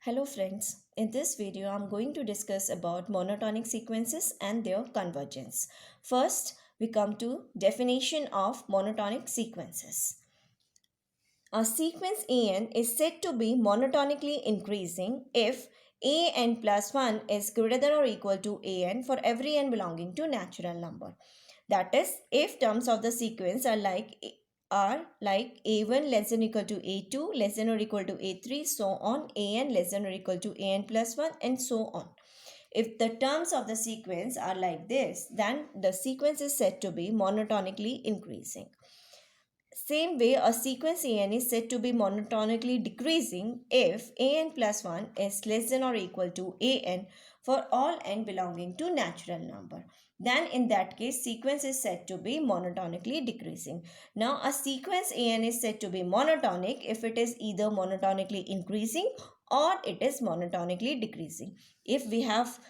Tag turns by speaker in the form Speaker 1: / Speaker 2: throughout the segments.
Speaker 1: Hello friends, in this video I'm going to discuss about monotonic sequences and their convergence. First, we come to definition of monotonic sequences. A sequence AN is said to be monotonically increasing if AN plus 1 is greater than or equal to AN for every n belonging to natural number. That is, if terms of the sequence are like a1 less than or equal to a2 less than or equal to a3, so on, an less than or equal to an plus 1, and so on. If the terms of the sequence are like this, then the sequence is said to be monotonically increasing. Same way, a sequence an is said to be monotonically decreasing if an plus 1 is less than or equal to an for all n belonging to natural number. Then in that case, sequence is said to be monotonically decreasing. Now, a sequence an is said to be monotonic if it is either monotonically increasing or it is monotonically decreasing. If we have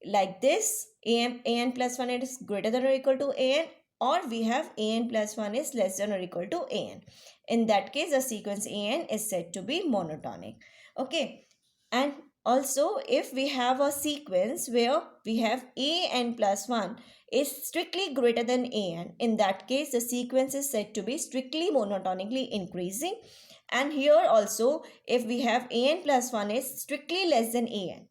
Speaker 1: like this, an plus 1 is greater than or equal to an, or we have an plus 1 is less than or equal to an. In that case, the sequence an is said to be monotonic. Okay. And also, if we have a sequence where we have an plus 1 is strictly greater than an, in that case, the sequence is said to be strictly monotonically increasing. And here also, if we have an plus 1 is strictly less than an,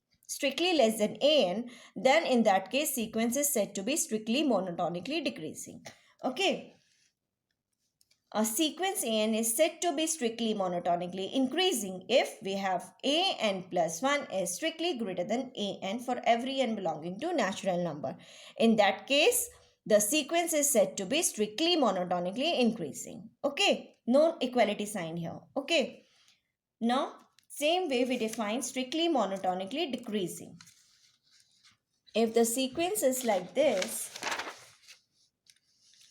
Speaker 1: then in that case sequence is said to be strictly monotonically decreasing. Okay. A sequence an is said to be strictly monotonically increasing if we have an plus 1 is strictly greater than an for every n belonging to natural number. In that case, the sequence is said to be strictly monotonically increasing. Okay. No equality sign here. Okay. Now, same way we define strictly monotonically decreasing. If the sequence is like this,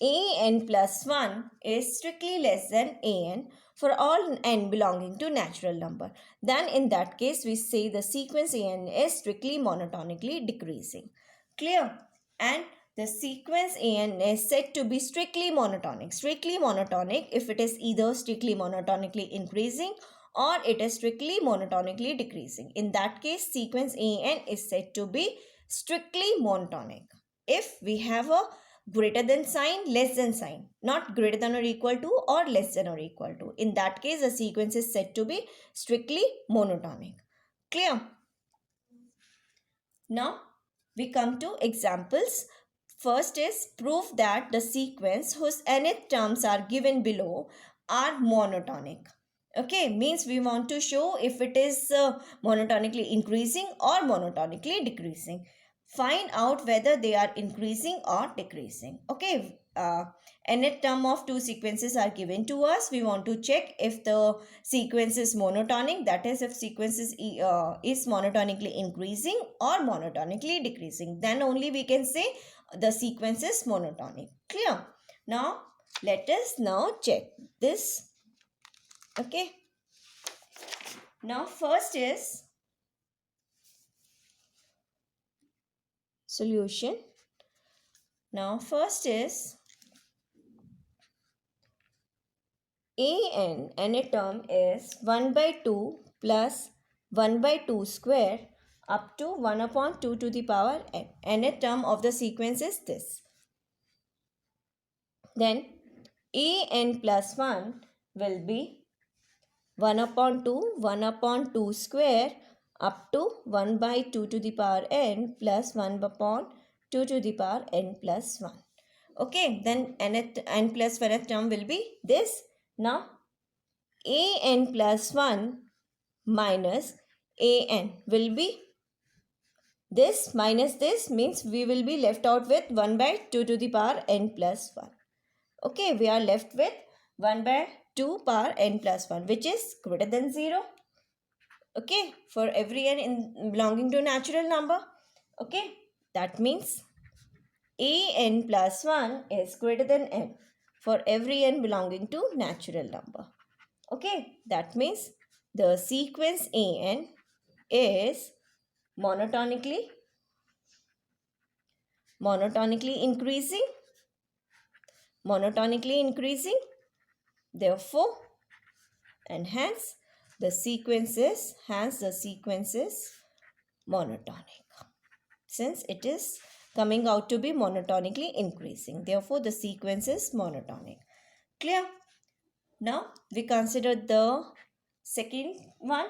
Speaker 1: an plus 1 is strictly less than an for all n belonging to natural number, then in that case we say the sequence an is strictly monotonically decreasing. Clear? And the sequence an is said to be strictly monotonic. Strictly monotonic if it is either strictly monotonically increasing or it is strictly monotonically decreasing. In that case, sequence an is said to be strictly monotonic. If we have a greater than sign, less than sign, not greater than or equal to or less than or equal to. In that case, the sequence is said to be strictly monotonic. Clear? Now, we come to examples. First is prove that the sequence whose nth terms are given below are monotonic. Okay, means we want to show if it is monotonically increasing or monotonically decreasing. Find out whether they are increasing or decreasing. Okay, nth term of two sequences are given to us. We want to check if the sequence is monotonic, that is if sequence is monotonically increasing or monotonically decreasing. Then only we can say the sequence is monotonic. Clear? Now, let us now check this. Okay. Now, first is solution. Now, first is n term is 1 by 2 plus 1 by 2 square up to 1 upon 2 to the power n. Nth term of the sequence is this. Then an plus 1 will be 1 upon 2 square up to 1 by 2 to the power n plus 1 upon 2 to the power n plus 1. Okay, then n plus 1th term will be this. Now, an plus 1 minus an will be this minus this, means we will be left out with 1 by 2 to the power n plus 1. Okay, we are left with 1 by 2 power n plus 1, which is greater than 0. Okay, for every n belonging to natural number. Okay, that means an plus 1 is greater than n for every n belonging to natural number. Okay, that means the sequence an is monotonically increasing, therefore, and hence the sequence is monotonic. Since it is coming out to be monotonically increasing, therefore the sequence is monotonic. Clear? Now we consider the second one.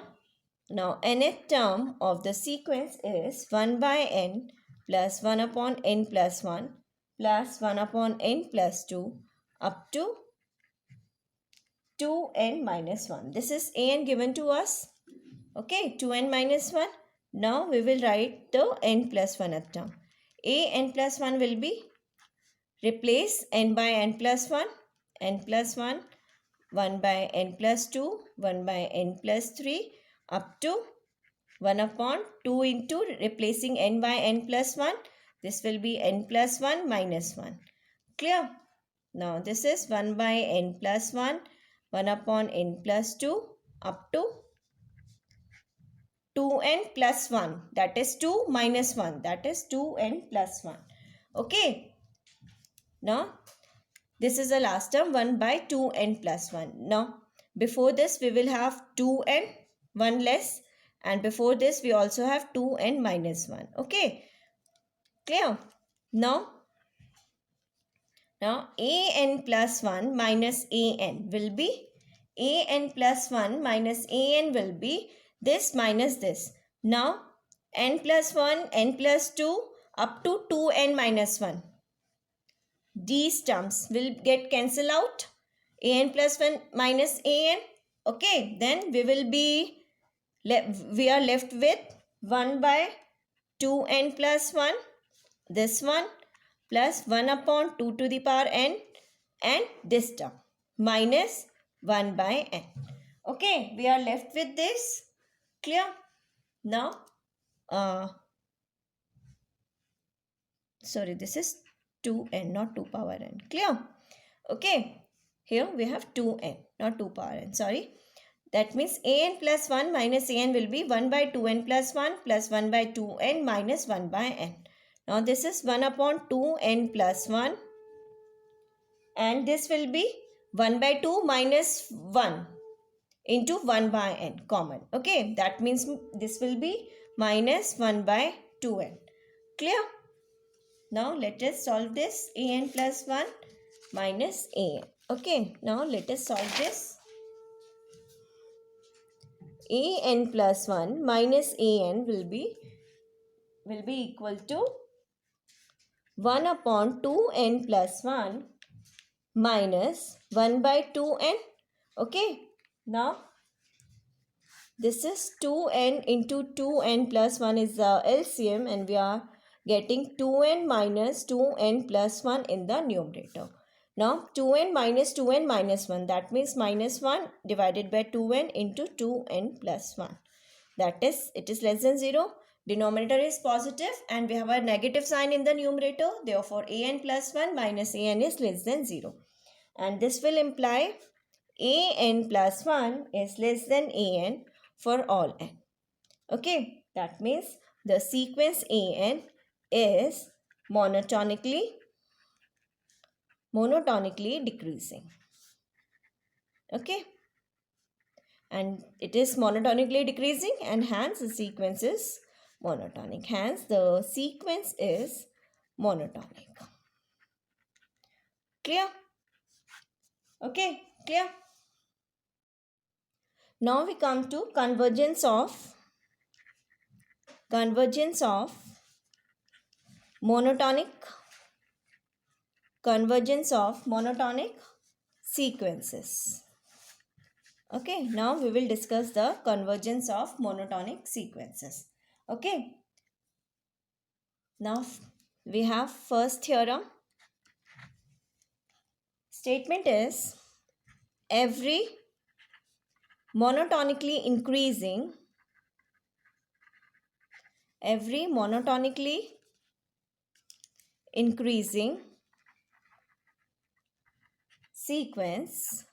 Speaker 1: Now nth term of the sequence is 1 by n plus 1 upon n plus 1 plus 1 upon n plus 2 up to 2n minus 1. This is an given to us. Okay, 2n minus 1. Now we will write the n plus 1th term. N plus 1 will be replace n by n plus 1, n plus 1, 1 by n plus 2, 1 by n plus 3 up to 1 upon 2 into replacing n by n plus 1. This will be n plus 1 minus 1. Clear? Now this is 1 by n plus 1, 1 upon n plus 2 up to 2n plus 1, that is 2 minus 1, that is 2n plus 1. Okay. Now this is the last term, 1 by 2n plus 1. Now before this we will have 2n, 1 less, and before this we also have 2n minus 1. Okay. Clear? Now an plus 1 minus an will be an plus 1 minus an will be this minus this. Now n plus 1, n plus 2 up to 2n minus 1. These terms will get cancelled out. An plus 1 minus an. Okay, then we are left with 1 by 2n plus 1. This one plus 1 upon 2 to the power n and this term minus 1 by n. Okay, we are left with this. Clear? Now, sorry, this is 2n, not 2 power n. Clear? Okay, here we have 2n, not 2 power n. Sorry. That means an plus 1 minus an will be 1 by 2n plus 1 plus 1 by 2n minus 1 by n. Now this is 1 upon 2n plus 1 and this will be 1 by 2 minus 1 into 1 by n common. Okay, that means this will be minus 1 by 2n. Clear? Now let us solve this. An plus 1 minus an. Okay, now let us solve this. An plus 1 minus an will be equal to 1 upon 2n plus 1 minus 1 by 2n. Okay, now this is 2n into 2n plus 1 is the LCM and we are getting 2n minus 2n plus 1 in the numerator. Now 2n minus 2n minus 1, that means minus 1 divided by 2n into 2n plus 1. That is, it is less than 0. Denominator is positive and we have a negative sign in the numerator. Therefore, an plus 1 minus an is less than 0. And this will imply an plus 1 is less than an for all n. Okay, that means the sequence an is monotonically decreasing. Okay, and it is monotonically decreasing and hence the sequence is monotonic. Hence the sequence is monotonic. Clear? Okay, clear? Now we come to convergence of monotonic sequences. Okay, now we will discuss the convergence of monotonic sequences. Okay, now we have first theorem. Statement is every monotonically increasing sequence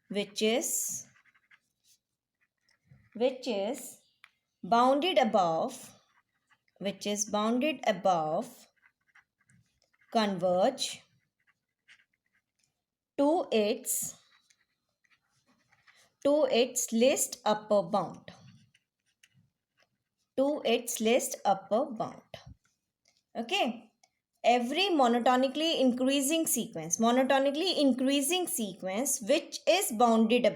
Speaker 1: which is bounded above converge to its to its least upper bound. To its least upper bound. Okay. Every monotonically increasing sequence which is bounded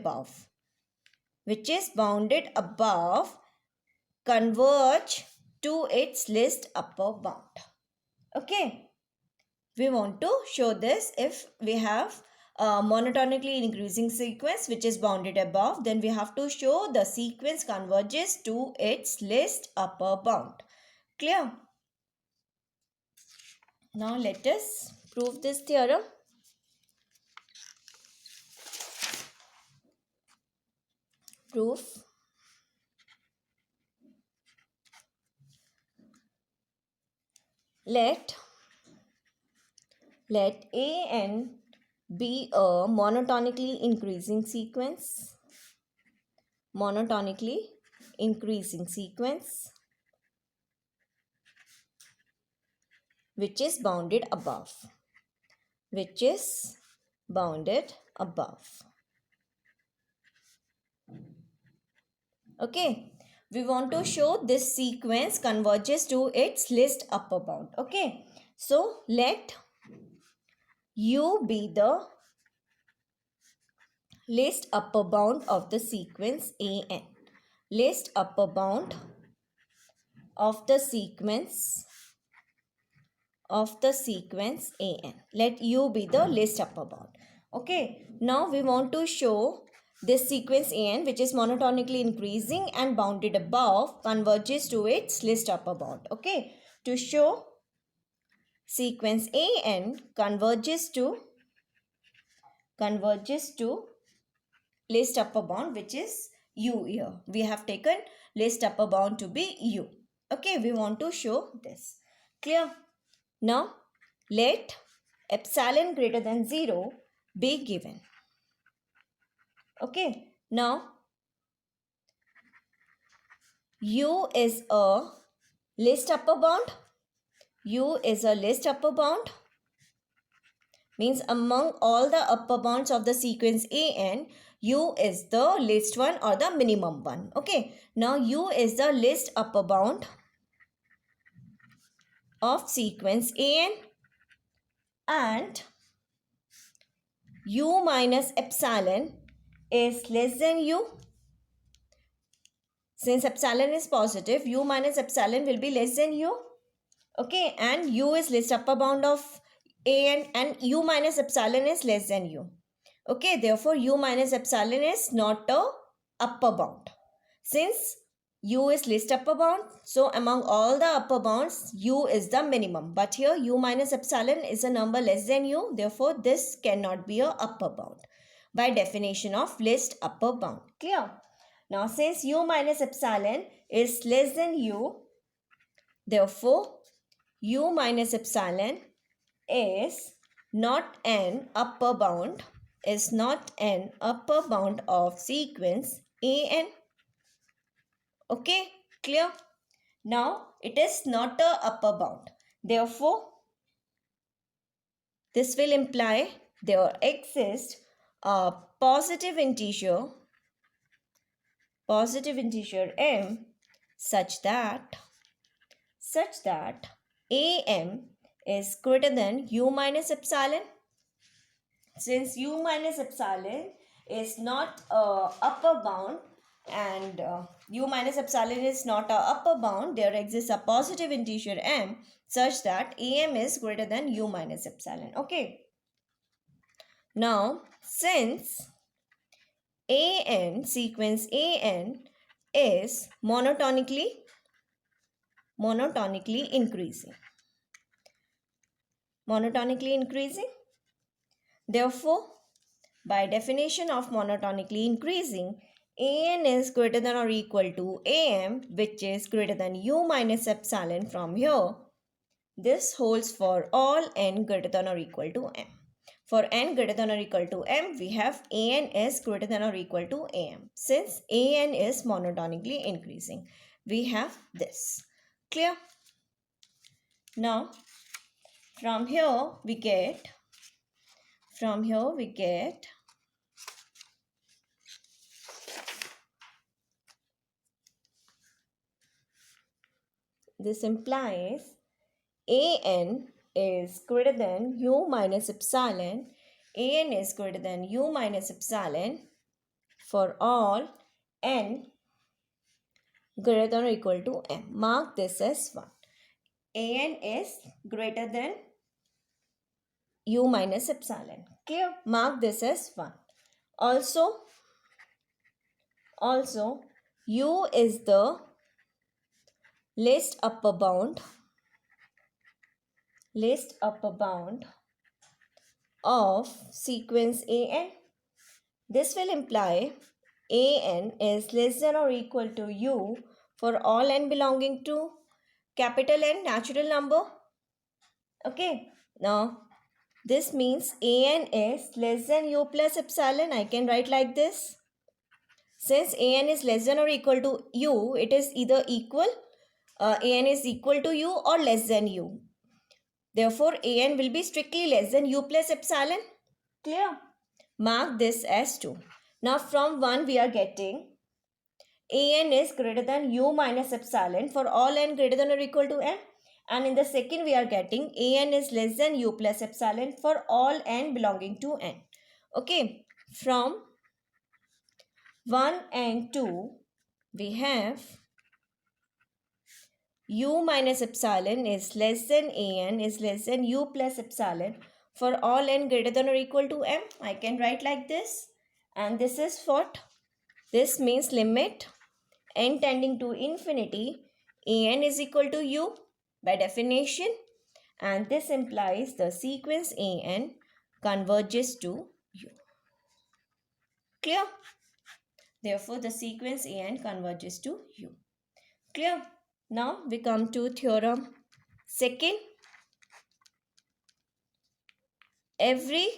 Speaker 1: above converge to its least upper bound. Okay. We want to show this. If we have a monotonically increasing sequence which is bounded above, then we have to show the sequence converges to its least upper bound. Clear? Now let us prove this theorem. Proof. Let AN be a monotonically increasing sequence. Monotonically increasing sequence which is bounded above. Which is bounded above. Okay. We want to show this sequence converges to its least upper bound. Okay. So let U be the least upper bound of the sequence AN. Least upper bound of the sequence AN. Let U be the least upper bound. Okay. Now we want to show this sequence AN, which is monotonically increasing and bounded above, converges to its least upper bound. Okay. To show sequence AN converges to least upper bound, which is U here. We have taken least upper bound to be U. Okay, we want to show this. Clear? Now, let epsilon greater than 0 be given. Okay, now U is a least upper bound. U is a least upper bound. Means among all the upper bounds of the sequence AN, U is the least one or the minimum one. Okay. Now U is the least upper bound of sequence AN and U minus epsilon is less than U. Since epsilon is positive, U minus epsilon will be less than U. Okay. And U is least upper bound of AN and U minus epsilon is less than U. Okay, therefore U minus epsilon is not a upper bound. Since U is least upper bound, so among all the upper bounds, U is the minimum. But here U minus epsilon is a number less than U, therefore this cannot be a upper bound by definition of least upper bound. Clear? Now since U minus epsilon is less than U, therefore U minus epsilon is not an upper bound of sequence AN. Okay, clear? Now it is not a upper bound. Therefore, this will imply there exists a positive integer m such that AM is greater than U minus epsilon. Since U minus epsilon is not a upper bound and U minus epsilon is not a upper bound, there exists a positive integer m such that AM is greater than U minus epsilon. Okay. Now, since sequence AN is monotonically increasing. Therefore, by definition of monotonically increasing, AN is greater than or equal to AM, which is greater than U minus epsilon from here. This holds for all n greater than or equal to M. For n greater than or equal to M, we have AN is greater than or equal to AM. Since AN is monotonically increasing, we have this. Clear? Now, from here we get this implies an is greater than u minus epsilon. An is greater than u minus epsilon for all n greater than or equal to m. Mark this as 1. An is greater than u minus epsilon. Clear? Mark this as 1. Also, u is the least upper bound of sequence an. This will imply an is less than or equal to u for all n belonging to capital N natural number. Okay, now this means an is less than u plus epsilon. I can write like this. Since an is less than or equal to u, it is either an is equal to u or less than u. Therefore, an will be strictly less than u plus epsilon. Clear? Mark this as 2. Now, from 1 we are getting an is greater than u minus epsilon for all n greater than or equal to n. And in the second we are getting an is less than u plus epsilon for all n belonging to n. Okay, from 1 and 2 we have u minus epsilon is less than an is less than u plus epsilon for all n greater than or equal to m. I can write like this. And this is what? This means limit n tending to infinity, an is equal to u by definition. And this implies the sequence an converges to u. Clear? Therefore, the sequence an converges to u. Clear? Now, we come to theorem second. Every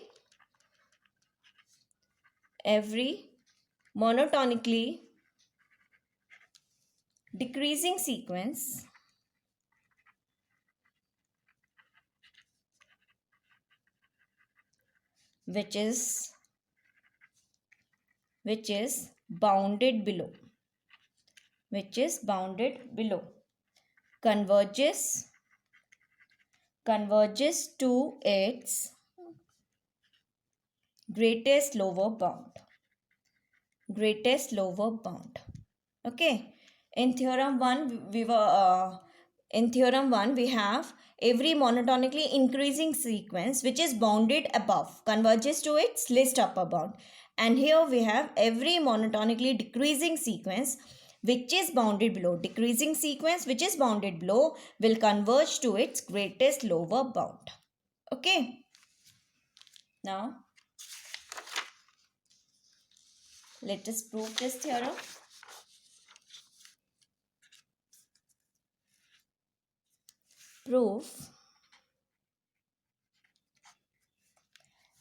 Speaker 1: monotonically decreasing sequence which is bounded below converges to its greatest lower bound. Okay, in theorem 1 we have every monotonically increasing sequence which is bounded above converges to its least upper bound. And here we have every monotonically decreasing sequence which is bounded below. Decreasing sequence which is bounded below will converge to its greatest lower bound. Okay. Now, let us prove this theorem. Proof.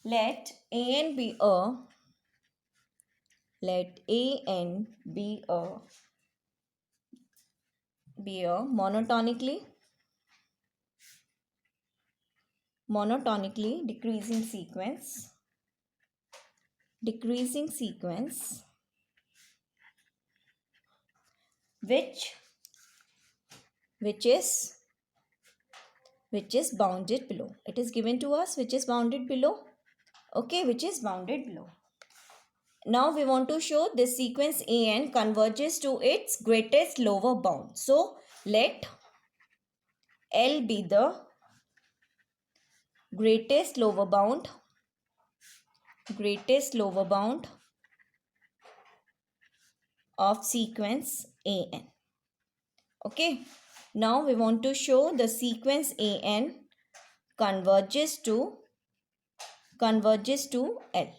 Speaker 1: Let an be a monotonically decreasing sequence which is bounded below. It is given to us which is bounded below. Okay, which is bounded below. Now we want to show this sequence an converges to its greatest lower bound. So let L be the greatest lower bound of sequence an. Okay. Now we want to show the sequence an converges to L.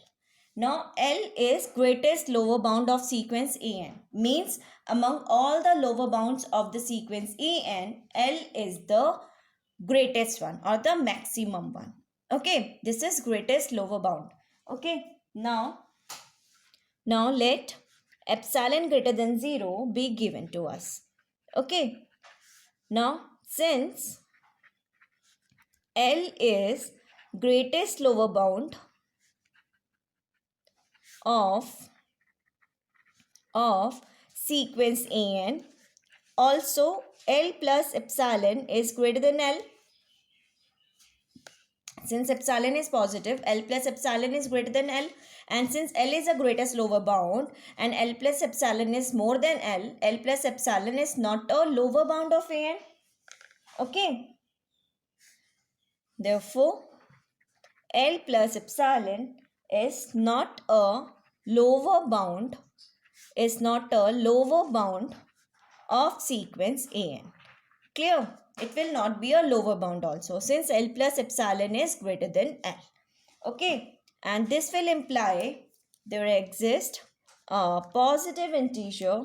Speaker 1: Now L is greatest lower bound of sequence an. Means among all the lower bounds of the sequence an, L is the greatest one or the maximum one. Okay, this is greatest lower bound. Okay, now let epsilon greater than 0 be given to us. Okay, now since L is greatest lower bound of sequence an, also L plus epsilon is greater than L. Since epsilon is positive, L plus epsilon is greater than L. And since L is the greatest lower bound and L plus epsilon is more than L, L plus epsilon is not a lower bound of AN. Okay. Therefore, L plus epsilon is not a lower bound, of sequence AN. Clear? It will not be a lower bound also, since L plus epsilon is greater than L. Okay, and this will imply there exists a positive integer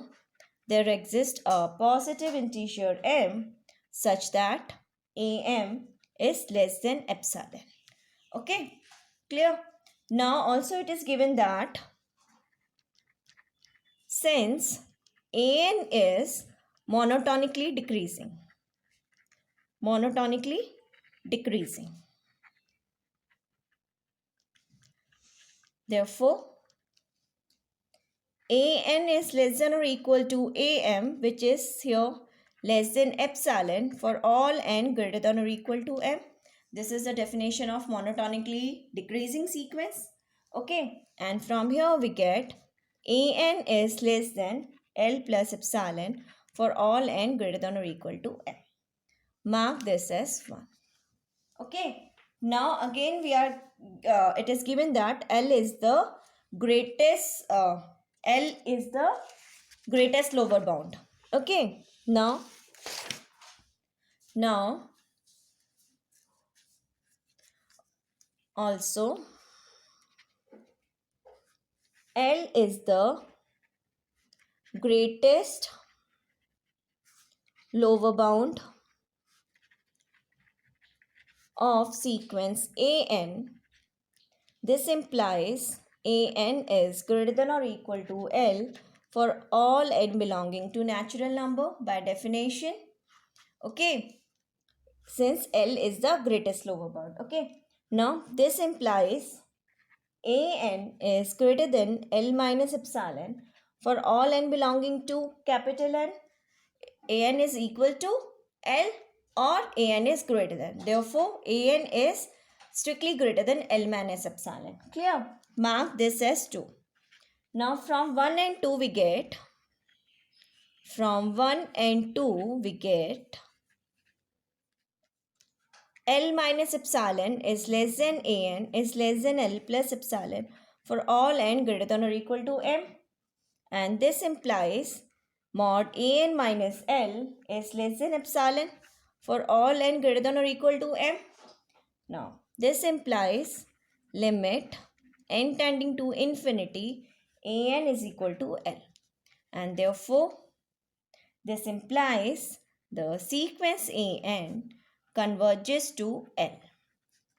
Speaker 1: m such that am is less than epsilon. Okay, clear? Now also it is given that since an is monotonically decreasing, therefore an is less than or equal to am, which is here less than epsilon for all n greater than or equal to m. This is the definition of monotonically decreasing sequence. Okay, and from here we get an is less than L plus epsilon for all n greater than or equal to m. Mark this as 1. Okay, now again we are, it is given that L is the greatest lower bound. Okay, now also L is the greatest lower bound of sequence AN. This implies AN is greater than or equal to L for all n belonging to natural number by definition. Okay, since L is the greatest lower bound. Okay, now this implies an is greater than L minus epsilon for all n belonging to capital N. An is equal to L or an is greater than. Therefore, an is strictly greater than L minus epsilon. Clear? Mark this as 2. Now from 1 and 2 we get L minus epsilon is less than an is less than L plus epsilon for all n greater than or equal to m. And this implies mod an minus L is less than epsilon for all n greater than or equal to m. Now, this implies limit n tending to infinity an is equal to L. And therefore, this implies the sequence an converges to L.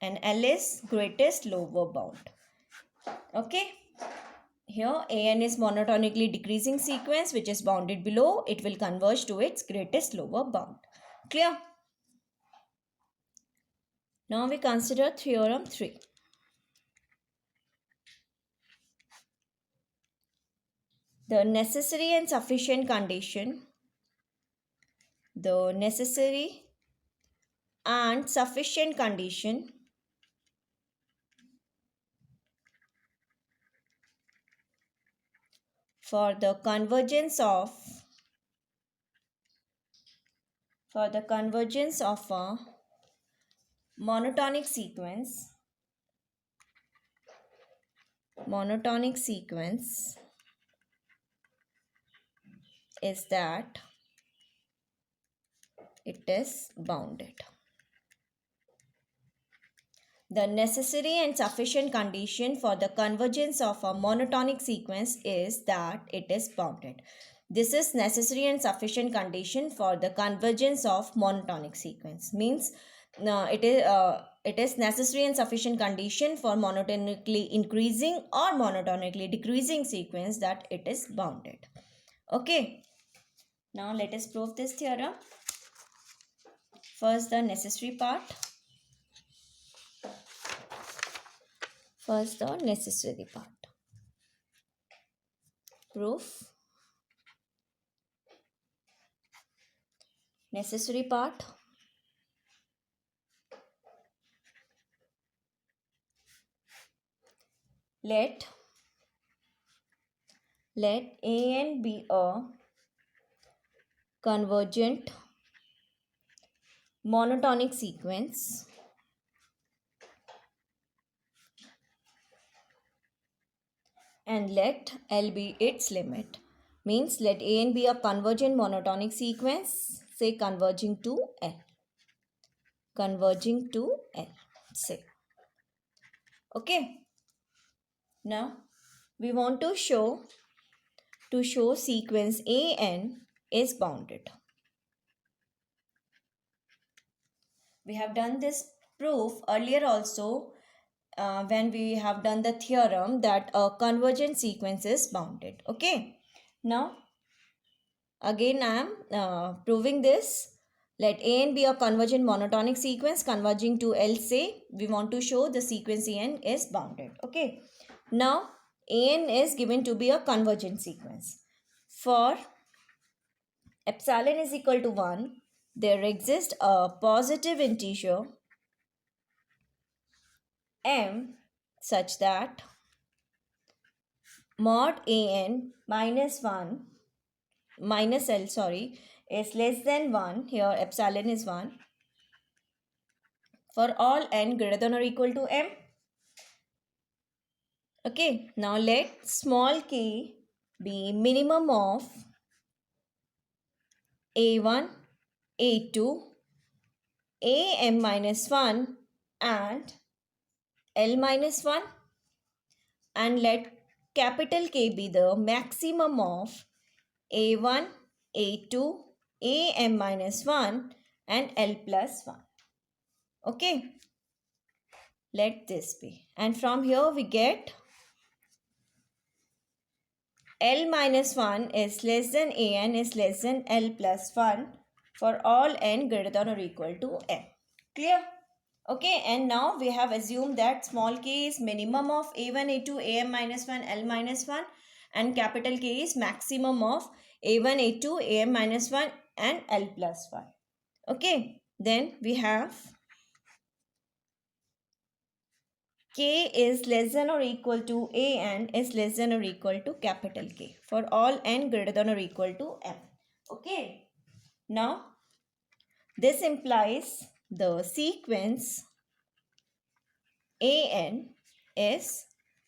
Speaker 1: And L is greatest lower bound. Okay. Here an is monotonically decreasing sequence which is bounded below. It will converge to its greatest lower bound. Clear? Now we consider theorem 3. The necessary and sufficient condition for the convergence of a monotonic sequence is that it is bounded. The necessary and sufficient condition for the convergence of a monotonic sequence is that it is bounded. This is necessary and sufficient condition for the convergence of monotonic sequence. Means it is necessary and sufficient condition for monotonically increasing or monotonically decreasing sequence that it is bounded. Okay. Now let us prove this theorem. First the necessary part. Proof. necessary part. Let an be a convergent monotonic sequence and let L be its limit. Means let an be a convergent monotonic sequence, say converging to L. Converging to L, say. Okay. Now we want to show sequence AN is bounded. We have done this proof earlier also when we have done the theorem that a convergent sequence is bounded. Okay. Now again I am proving this. Let AN be a convergent monotonic sequence converging to L, say we want to show the sequence AN is bounded. Okay. Now AN is given to be a convergent sequence. For epsilon is equal to 1, there exists a positive integer m such that mod an minus 1 minus L is less than 1. Here epsilon is 1 for all n greater than or equal to m. Okay, now let small k be minimum of a1, a2, am minus 1 and L minus 1, and let capital K be the maximum of a1, a2, am minus 1 and L plus 1. Okay, let this be. And from here we get L minus 1 is less than an is less than L plus 1 for all n greater than or equal to m. Clear? Okay, and now we have assumed that small k is minimum of a1, a2, am minus 1, L minus 1 and capital K is maximum of a1, a2, am minus 1 and L plus 1. Okay, then we have K is less than or equal to A and is less than or equal to capital K for all n greater than or equal to m. Okay, now this implies the sequence AN is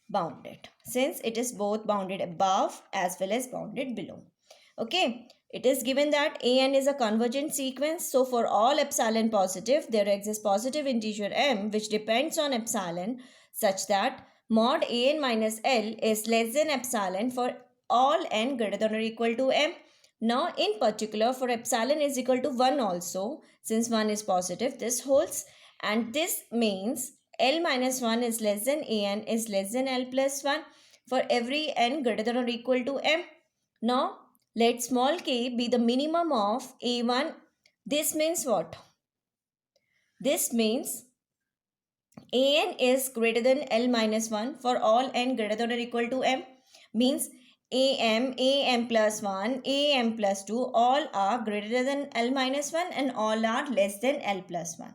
Speaker 1: bounded since it is both bounded above as well as bounded below. Okay, it is given that AN is a convergent sequence. So for all epsilon positive, there exists positive integer m which depends on epsilon such that mod AN minus L is less than epsilon for all n greater than or equal to m. Now in particular for epsilon is equal to 1 also, since 1 is positive, this holds, and this means L minus 1 is less than an is less than L plus 1 for every n greater than or equal to m. Now let small k be the minimum of a1. This means what? This means an is greater than L minus 1 for all n greater than or equal to m. Means am plus 1, am plus 2 all are greater than L minus 1 and all are less than L plus 1.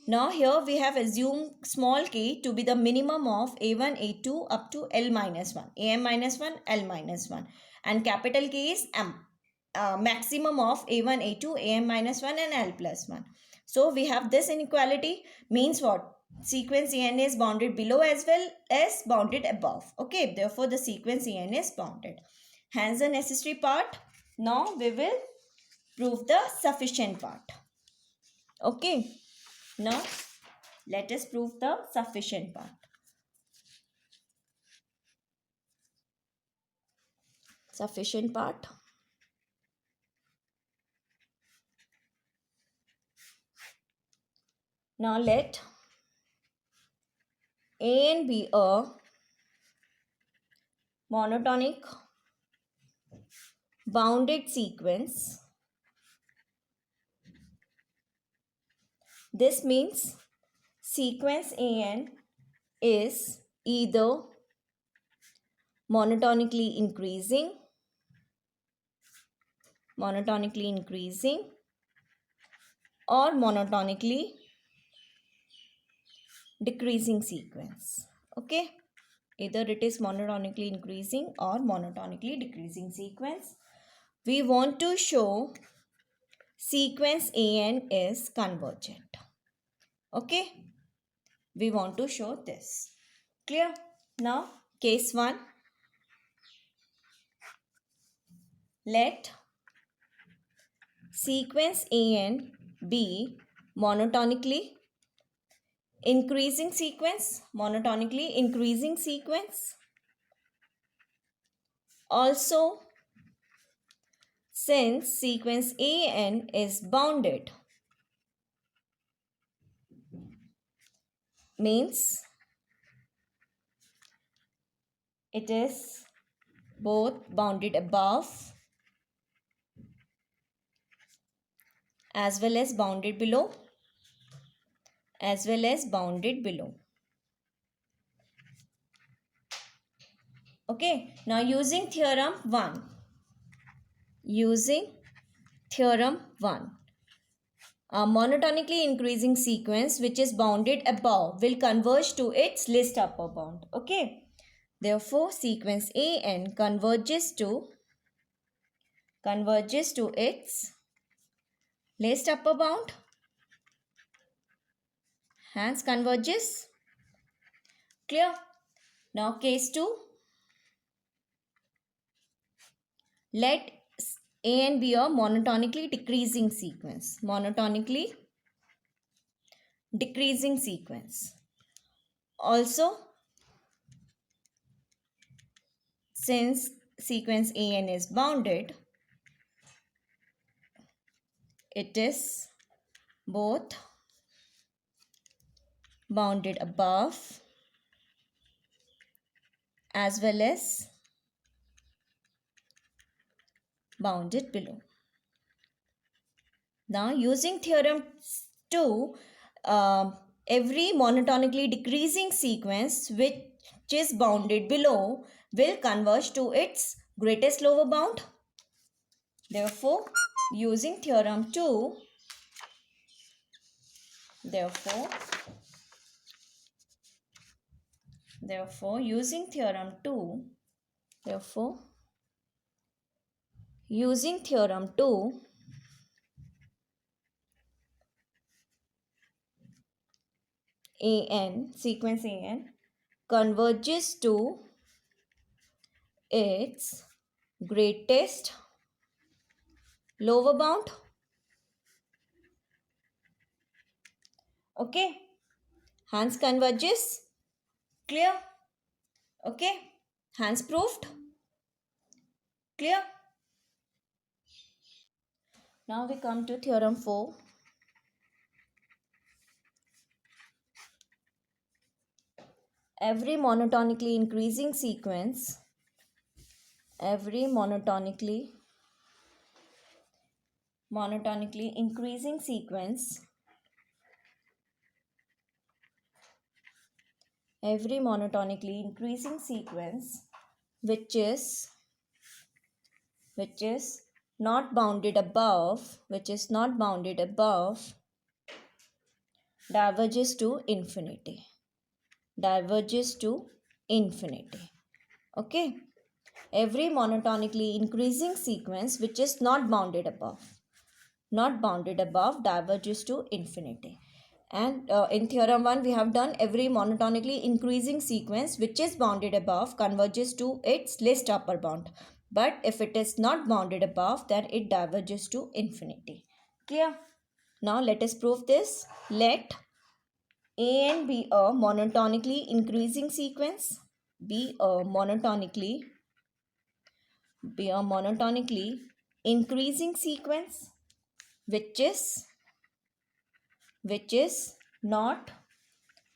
Speaker 1: Now here we have assumed small k to be the minimum of a1, a2 up to L minus 1, am minus 1, L minus 1 and capital K is m. Maximum of a1, a2, am minus 1 and L plus 1. So we have this inequality means what? Sequence En is bounded below as well as bounded above. Okay, therefore the sequence En is bounded. Hence the necessary part. Now we will prove the sufficient part. Okay, now let us prove the sufficient part. Sufficient part. Now let AN be a monotonic bounded sequence. This means sequence AN is either monotonically increasing or monotonically decreasing sequence. Okay, either it is monotonically increasing or monotonically decreasing sequence. We want to show sequence AN is convergent. Okay, we want to show this. Clear? Now case 1, let sequence AN be monotonically increasing sequence, monotonically increasing sequence. Also, since sequence AN is bounded, means it is both bounded above as well as bounded below, as well as bounded below. Okay, now using theorem 1, a monotonically increasing sequence which is bounded above will converge to its least upper bound. Okay, therefore sequence AN converges to its least upper bound, hence converges. Clear? Now case 2, let AN be a monotonically decreasing sequence. Monotonically decreasing sequence. Also, since sequence AN is bounded, it is both bounded above as well as bounded below. Now using theorem 2, every monotonically decreasing sequence which is bounded below will converge to its greatest lower bound. Therefore, using theorem 2, using theorem 2, sequence AN converges to its greatest lower bound. Okay, hence converges. Clear? Okay, hence proved. Clear? Now we come to theorem 4. Every monotonically increasing sequence, every monotonically increasing sequence, every monotonically increasing sequence which is not bounded above, diverges to infinity. Okay, every monotonically increasing sequence which is not bounded above diverges to infinity. And in theorem 1 we have done every monotonically increasing sequence which is bounded above converges to its least upper bound. But if it is not bounded above, then it diverges to infinity. Clear? Now let us prove this. Let AN be a monotonically increasing sequence. Be a monotonically increasing sequence which is not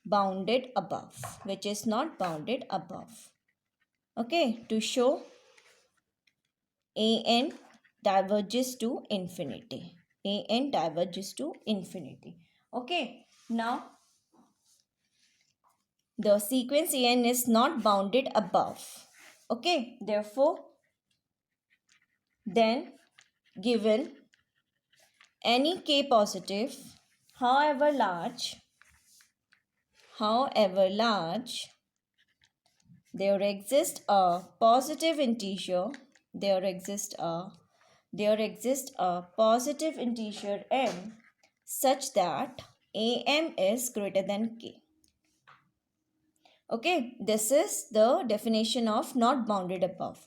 Speaker 1: bounded above. Okay, to show AN diverges to infinity. Okay, now the sequence AN is not bounded above. Okay, therefore, then given any k positive, however large, there exists a positive integer, there exists a positive integer m such that am is greater than k. Okay, this is the definition of not bounded above.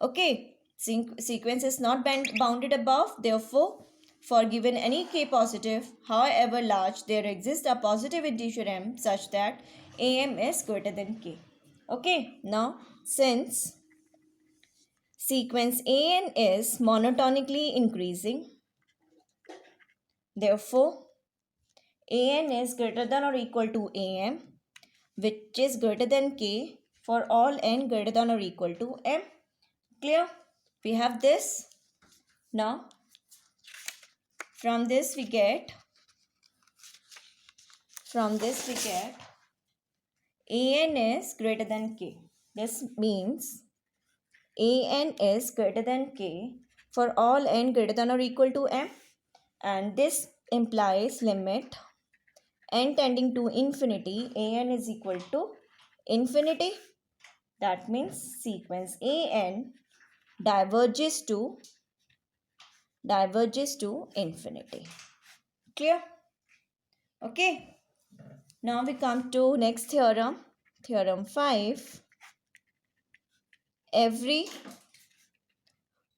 Speaker 1: Okay, sequence is not bounded above. Therefore, for given any k positive, however large, there exists a positive integer m such that am is greater than k. Okay, now since sequence an is monotonically increasing, therefore an is greater than or equal to am, which is greater than k for all n greater than or equal to m. Clear? We have this. Now, from this we get an is greater than k. This means an is greater than k for all n greater than or equal to m, and this implies limit n tending to infinity, an is equal to infinity. That means sequence an diverges to infinity. Clear? Okay. Now we come to next theorem, theorem 5. Every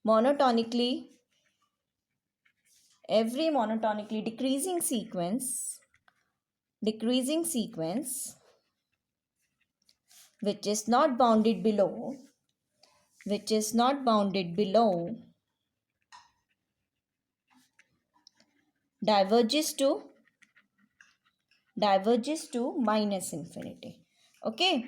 Speaker 1: monotonically decreasing sequence which is not bounded below diverges to minus infinity. Okay,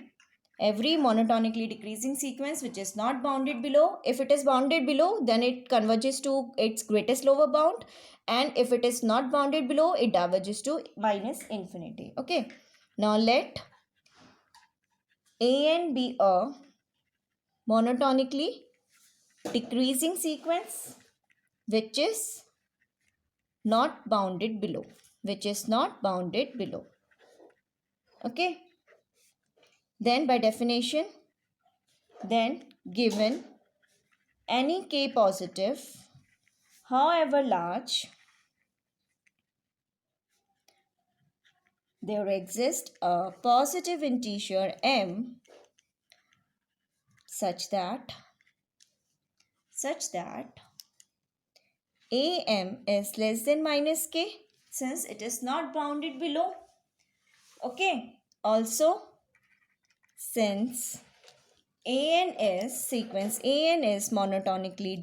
Speaker 1: every monotonically decreasing sequence which is not bounded below, if it is bounded below, then it converges to its greatest lower bound, and if it is not bounded below, it diverges to minus infinity. Okay, now let an be a monotonically decreasing sequence which is not bounded below. Okay, then by definition, then given any k positive, however large, there exists a positive integer m such that am is less than minus k, since it is not bounded below. Okay, also since sequence an is monotonically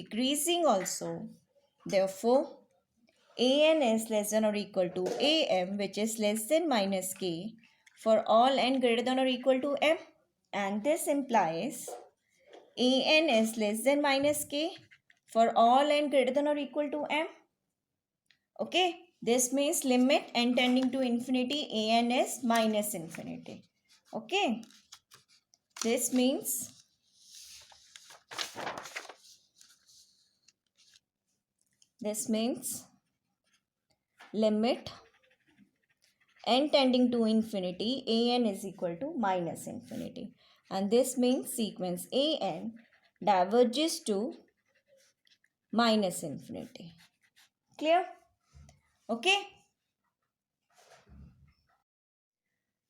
Speaker 1: decreasing also, therefore an is less than or equal to am, which is less than minus k for all n greater than or equal to m, and this implies an is less than minus k for all n greater than or equal to m. Okay, this means limit n tending to infinity, an is minus infinity. Okay, this means limit n tending to infinity, an is equal to minus infinity, and this means sequence an diverges to minus infinity. Clear? Okay.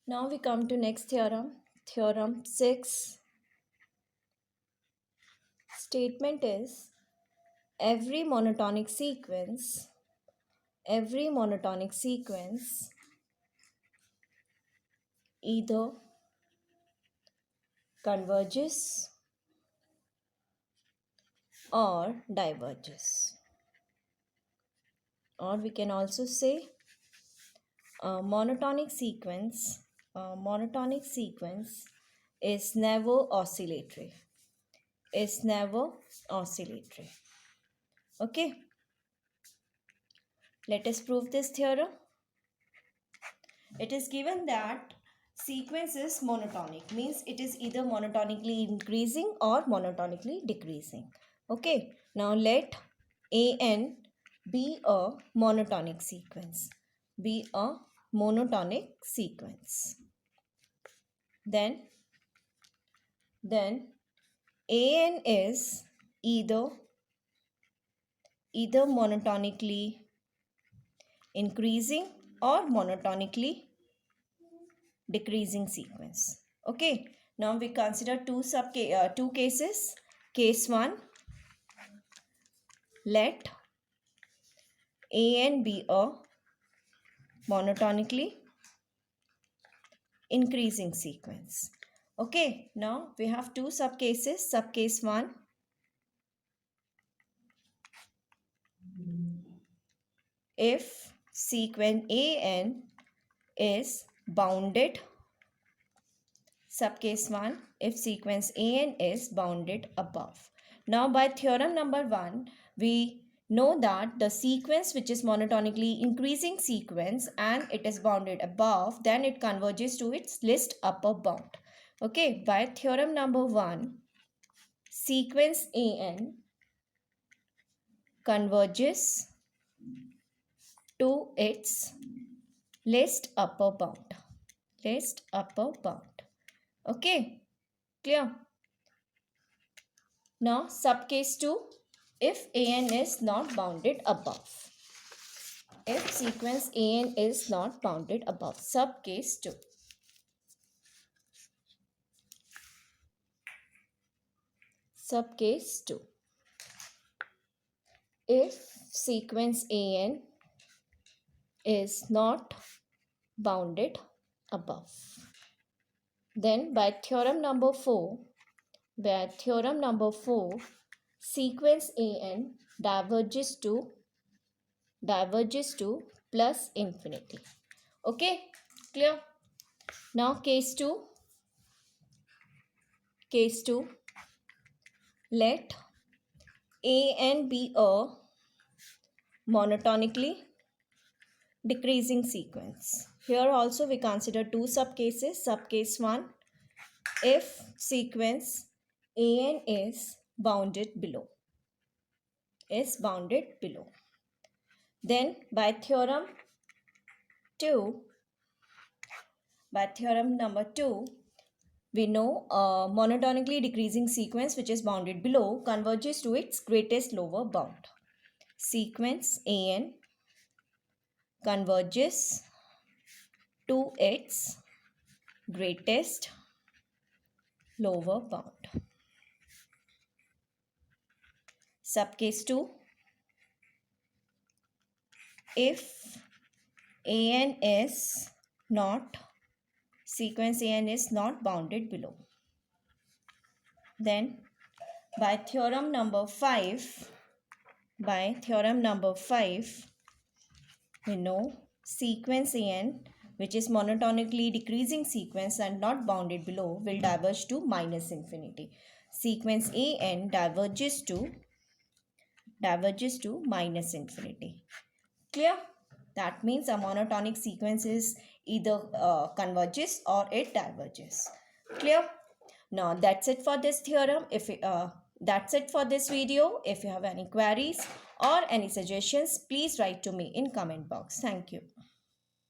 Speaker 1: Now we come to next theorem, theorem 6. Statement is every monotonic sequence either converges or diverges, or we can also say a monotonic sequence is never oscillatory. Okay, let us prove this theorem. It is given that sequence is monotonic, means it is either monotonically increasing or monotonically decreasing. Okay, now let AN be a monotonic sequence. Be a monotonic sequence. Then AN is either monotonically increasing or monotonically decreasing sequence. Okay, now we consider two cases. Case 1, let AN be a monotonically increasing sequence. Okay, now we have two subcases. Subcase 1, if sequence AN is bounded. Subcase 1, if sequence AN is bounded above. Now by theorem number 1, we know that the sequence which is monotonically increasing sequence and it is bounded above, then it converges to its least upper bound. Okay, by theorem number 1, sequence AN converges to its least upper bound. Least upper bound. Okay, clear? Now subcase 2, if AN is not bounded above. If sequence AN is not bounded above. Subcase 2. Subcase 2. If sequence AN is not bounded above. Then by theorem number 4, sequence AN diverges to plus infinity. Okay, clear? Now case 2, let AN be a monotonically decreasing sequence. Here also we consider two subcases. Subcase 1, if sequence AN is bounded below. Then by theorem number 2, we know a monotonically decreasing sequence which is bounded below converges to its greatest lower bound. Sequence AN converges to its greatest lower bound. Subcase 2, if sequence AN is not bounded below, then by theorem number 5, we know sequence AN, which is monotonically decreasing sequence and not bounded below, will diverge to minus infinity. Sequence AN diverges to minus infinity. Clear? That means a monotonic sequence is either converges or it diverges. Clear? Now that's it for this theorem. That's it for this video. If you have any queries or any suggestions, please write to me in comment box. Thank you.